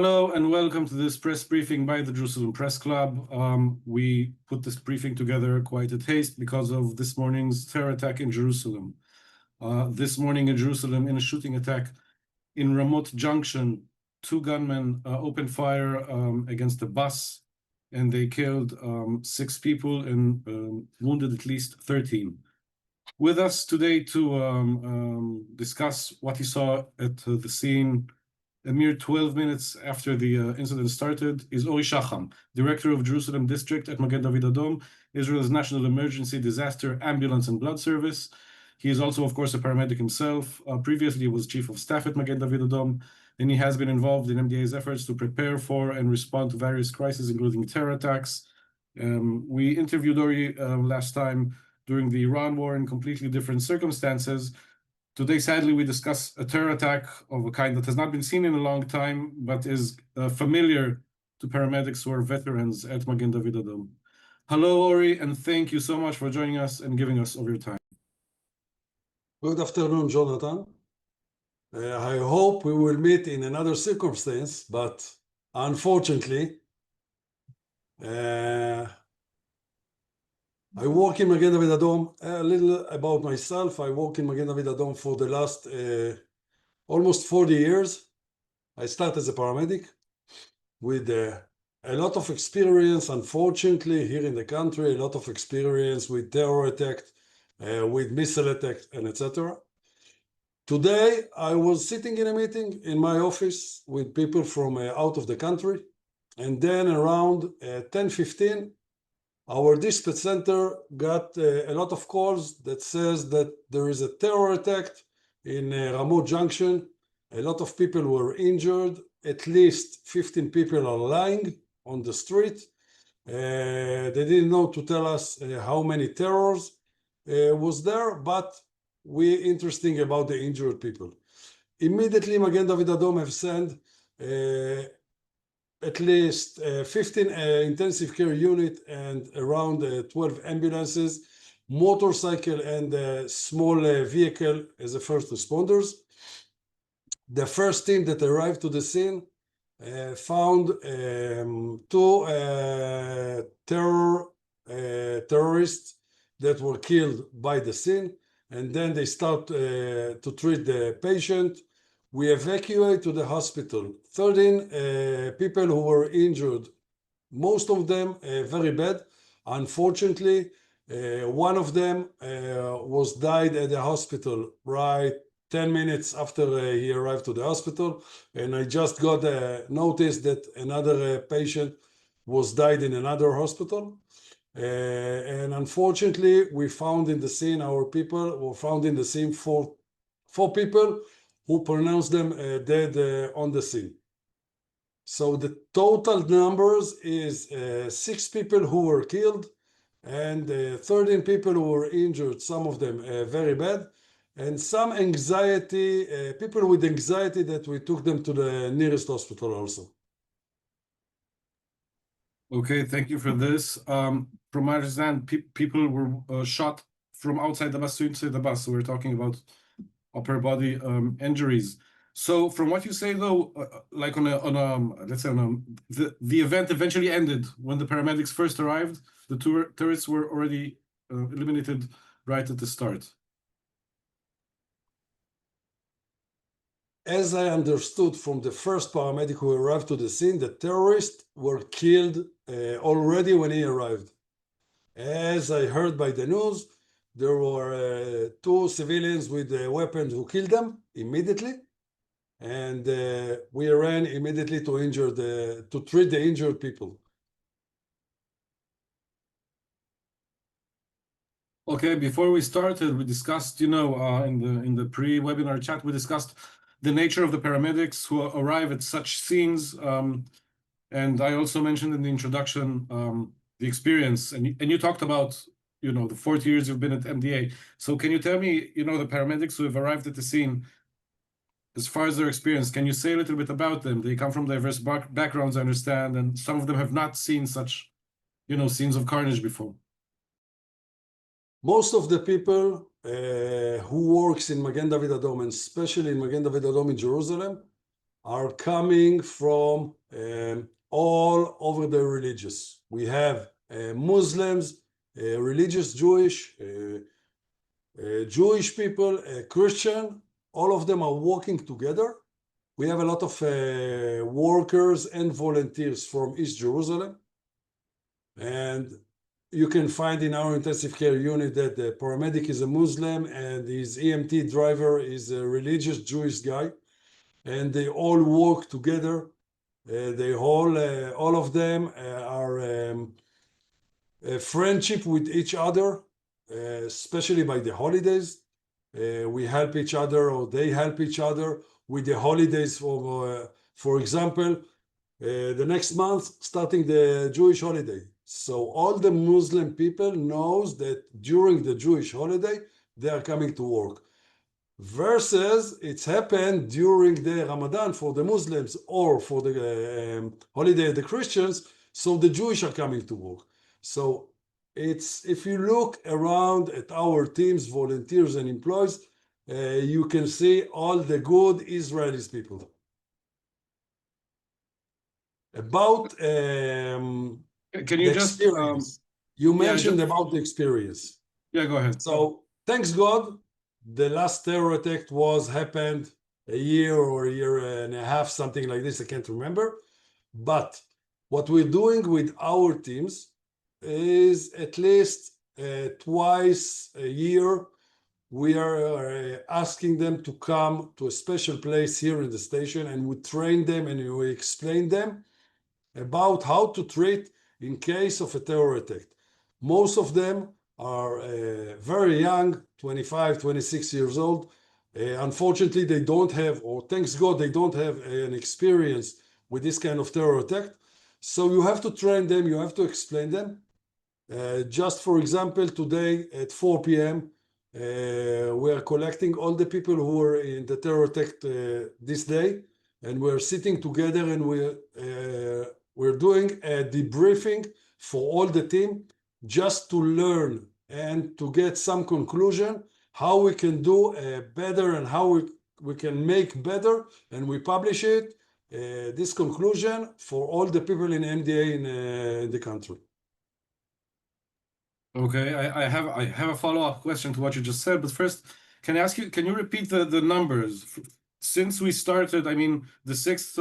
Hello and welcome to this press briefing by the Jerusalem Press Club. We put this briefing together quite at haste because of this morning's terror attack in Jerusalem. This morning in Jerusalem, in a shooting attack in Ramot Junction, two gunmen opened fire against a bus, and they killed 6 people and wounded at least 13. With us today to discuss what he saw at the scene a mere 12 minutes after the incident started is Ori Shaham, Director of Jerusalem District at Magen David Adom, Israel's National Emergency Disaster Ambulance and Blood Service. He is also, of course, a paramedic himself. Previously, he was Chief of Staff at Magen David Adom, and he has been involved in MDA's efforts to prepare for and respond to various crises, including terror attacks. We interviewed Ori last time during the Iran war in completely different circumstances. Today, sadly, we discuss a terror attack of a kind that has not been seen in a long time, but is familiar to paramedics who are veterans at Magen David Adom. Hello, Ori, and thank you so much for joining us and giving us of your time. Good afternoon, Jonathan. I hope we will meet in another circumstance, but unfortunately, I work in Magen David Adom. A little about myself. I work in Magen David Adom for the last almost 40 years. I started as a paramedic with a lot of experience, unfortunately, here in the country, a lot of experience with terror attacks, with missile attacks, and etc. Today, I was sitting in a meeting in my office with people from out of the country, and then around 10:15, our dispatch center got a lot of calls that says that there is a terror attack in Ramot Junction. A lot of people were injured. At least 15 people are lying on the street. They didn't know to tell us how many terrors was there, but we're interested about the injured people. Immediately, Magen David Adom have sent at least 15 intensive care unit and around 12 ambulances, motorcycle and small vehicle as the first responders. The first team that arrived to the scene found 2 terrorists that were killed by the scene, and then they start to treat the patient. We evacuate to the hospital 13 people who were injured, most of them very bad. Unfortunately, one of them was died at the hospital right 10 minutes after he arrived to the hospital, and I just got a notice that another patient was died in another hospital. And unfortunately, we found in the scene, our people were found in the scene four people who pronounced them dead on the scene. So the total numbers is 6 people who were killed and 13 people who were injured, some of them very bad, and some anxiety, people with anxiety that we took them to the nearest hospital also. Okay, thank you for this. From my understanding, people were shot from outside the bus to inside the bus, so we're talking about upper body injuries. So from what you say, though, like let's say the event eventually ended when the paramedics first arrived. The terrorists were already eliminated right at the start. As I understood from the first paramedic who arrived to the scene, the terrorists were killed already when he arrived. As I heard by the news, there were 2 civilians with weapons who killed them immediately, and we ran immediately to treat the injured people. Okay, before we started, we discussed, in the pre-webinar chat, we discussed the nature of the paramedics who arrive at such scenes, and I also mentioned in the introduction the experience, and you talked about the 40 years you've been at MDA. So can you tell me, the paramedics who have arrived at the scene, as far as their experience, can you say a little bit about them? They come from diverse backgrounds, I understand, and some of them have not seen such, scenes of carnage before. Most of the people who works in Magen David Adom, and especially in Magen David Adom in Jerusalem, are coming from all over the religious. We have Muslims, religious Jewish people, Christian, all of them are working together. We have a lot of workers and volunteers from East Jerusalem. And you can find in our intensive care unit that the paramedic is a Muslim and his EMT driver is a religious Jewish guy. And they all work together. All of them are friendship with each other, especially by the holidays. We help each other, or they help each other with the holidays. For example, the next month, starting the Jewish holiday. So all the Muslim people knows that during the Jewish holiday, they are coming to work. Versus it's happened during the Ramadan for the Muslims or for the holiday of the Christians, so the Jewish are coming to work. So it's, if you look around at our teams, volunteers and employees, you can see all the good Israelis people. About Can the you just experience. You mentioned about the experience. Yeah, go ahead. So thanks God, the last terror attack happened a year or a year and a half, something like this, I can't remember. But what we're doing with our teams is at least twice a year, we are asking them to come to a special place here in the station, and we train them and we explain them about how to treat in case of a terror attack. Most of them are very young, 25, 26 years old. Unfortunately, they don't have, or thanks God, they don't have an experience with this kind of terror attack. So you have to train them, you have to explain them. Just for example, today at 4 p.m., we are collecting all the people who were in the terror attack this day, and we're sitting together and we're doing a debriefing for all the team just to learn and to get some conclusion how we can do better and how we can make better, and we publish it, this conclusion for all the people in MDA in the country. Okay, I have a follow-up question to what you just said, but first, can I ask you, can you repeat the numbers? Since we started, I mean, the sixth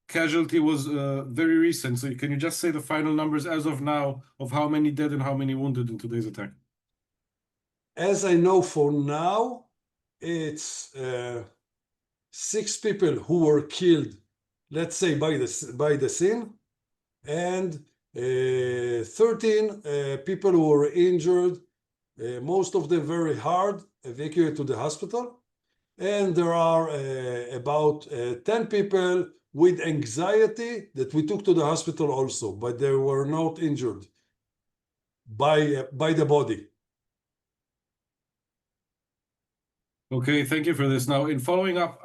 casualty was very recent, so can you just say the final numbers as of now of how many dead and how many wounded in today's attack? As I know for now, it's 6 people who were killed, let's say by the scene, and 13 people who were injured, most of them very hard, evacuated to the hospital. And there are about 10 people with anxiety that we took to the hospital also, but they were not injured by the body. Okay, thank you for this. Now, in following up,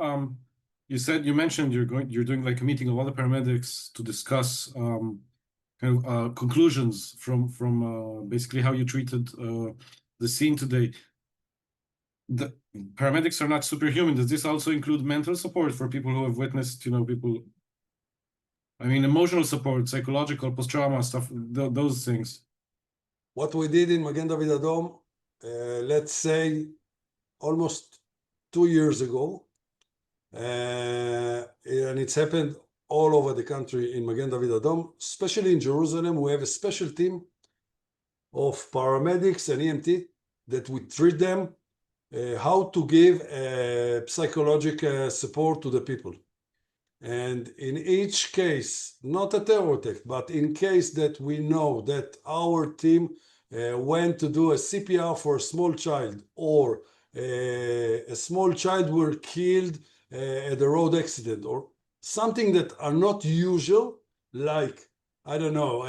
you mentioned you're doing like a meeting of all the paramedics to discuss kind of conclusions from basically how you treated the scene today. The paramedics are not superhuman. Does this also include mental support for people who have witnessed, people? I mean, emotional support, psychological, post-trauma stuff, those things. What we did in Magen David Adom, let's say almost 2 years ago, and it's happened all over the country in Magen David Adom, especially in Jerusalem. We have a special team of paramedics and EMT that we treat them how to give psychological support to the people. And in each case, not a terror attack, but in case that we know that our team went to do a CPR for a small child, or a small child were killed at a road accident, or something that are not usual, like, I don't know,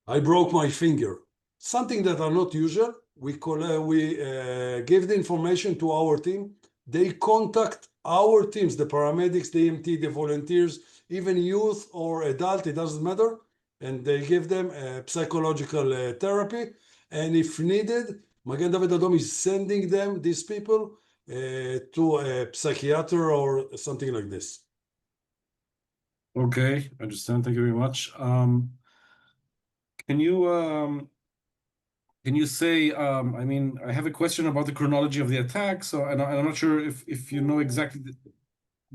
I broke my finger, something that are not usual, we give the information to our team. They contact our teams, the paramedics, the EMT, the volunteers, even youth or adult, it doesn't matter, and they give them psychological therapy. And if needed, Magen David Adom is sending them, these people, to a psychiater or something like this. Okay, I understand. Thank you very much. Can you say, I mean, I have a question about the chronology of the attack. So, and I'm not sure if you know exactly,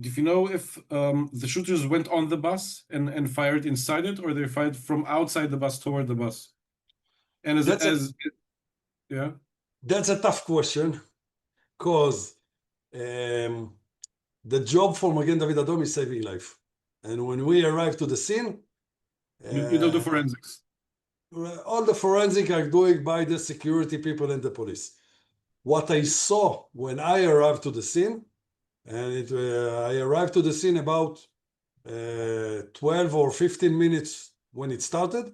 if you know if the shooters went on the bus and fired inside it, or they fired from outside the bus toward the bus. And yeah. That's a tough question, because the job for Magen David Adom is saving life. And when we arrive to the scene, You do the forensics. all the forensic are doing by the security people and the police. What I saw when I arrived to the scene, and I arrived to the scene about 12 or 15 minutes when it started,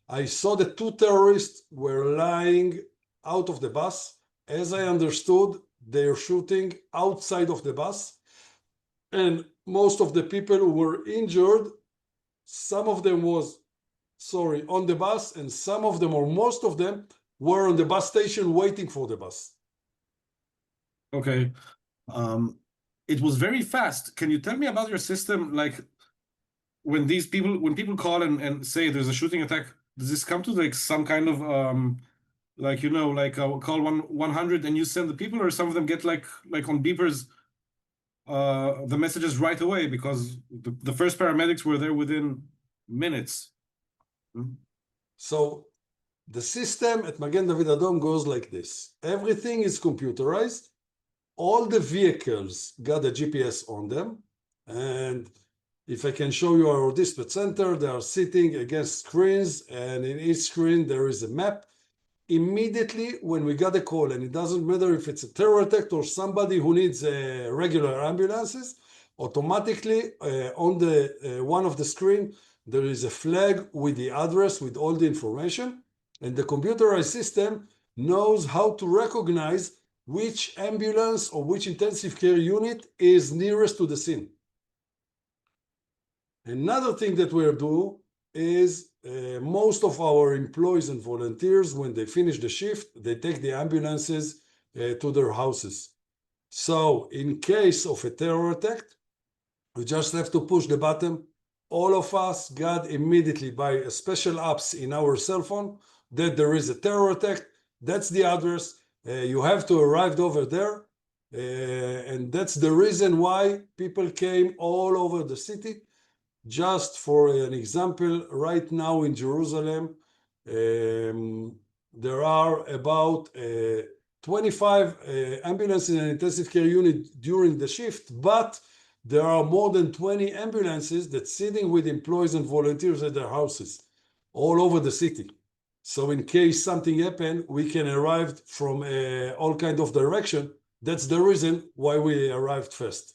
I saw the two terrorists were lying out of the bus. As I understood, they're shooting outside of the bus. And most of the people who were injured, some of them was, on the bus, and some of them, or most of them, were on the bus station waiting for the bus. Okay. It was very fast. Can you tell me about your system? Like when people call and say there's a shooting attack, does this come to like some kind of like call 100 and you send the people, or some of them get like on beepers the messages right away, because the first paramedics were there within minutes. So the system at Magen David Adom goes like this. Everything is computerized. All the vehicles got a GPS on them. And if I can show you our dispatch center, they are sitting against screens, and in each screen there is a map. Immediately when we got a call, and it doesn't matter if it's a terror attack or somebody who needs regular ambulances, automatically on the one of the screen, there is a flag with the address, with all the information, and the computerized system knows how to recognize which ambulance or which intensive care unit is nearest to the scene. Another thing that we'll do is most of our employees and volunteers, when they finish the shift, they take the ambulances to their houses. So in case of a terror attack, we just have to push the button. All of us got immediately by a special apps in our cell phone that there is a terror attack. That's the address. You have to arrive over there. And that's the reason why people came all over the city. Just for an example, right now in Jerusalem, there are about 25 ambulances and intensive care unit during the shift, but there are more than 20 ambulances that's sitting with employees and volunteers at their houses all over the city. So in case something happened, we can arrive from all kind of direction. That's the reason why we arrived first.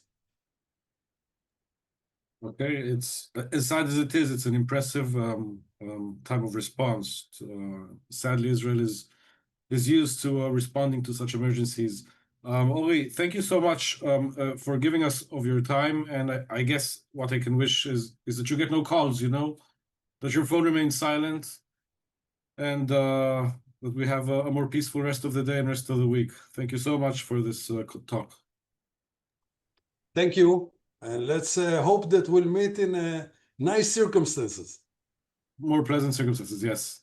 Okay, it's as sad as it is, it's an impressive time of response. Sadly, Israel is used to responding to such emergencies. Ori, thank you so much for giving us of your time. And I guess what I can wish is that you get no calls, you know, that your phone remains silent, and that we have a more peaceful rest of the day and rest of the week. Thank you so much for this talk. Thank you. And let's hope that we'll meet in nice circumstances. More pleasant circumstances, yes.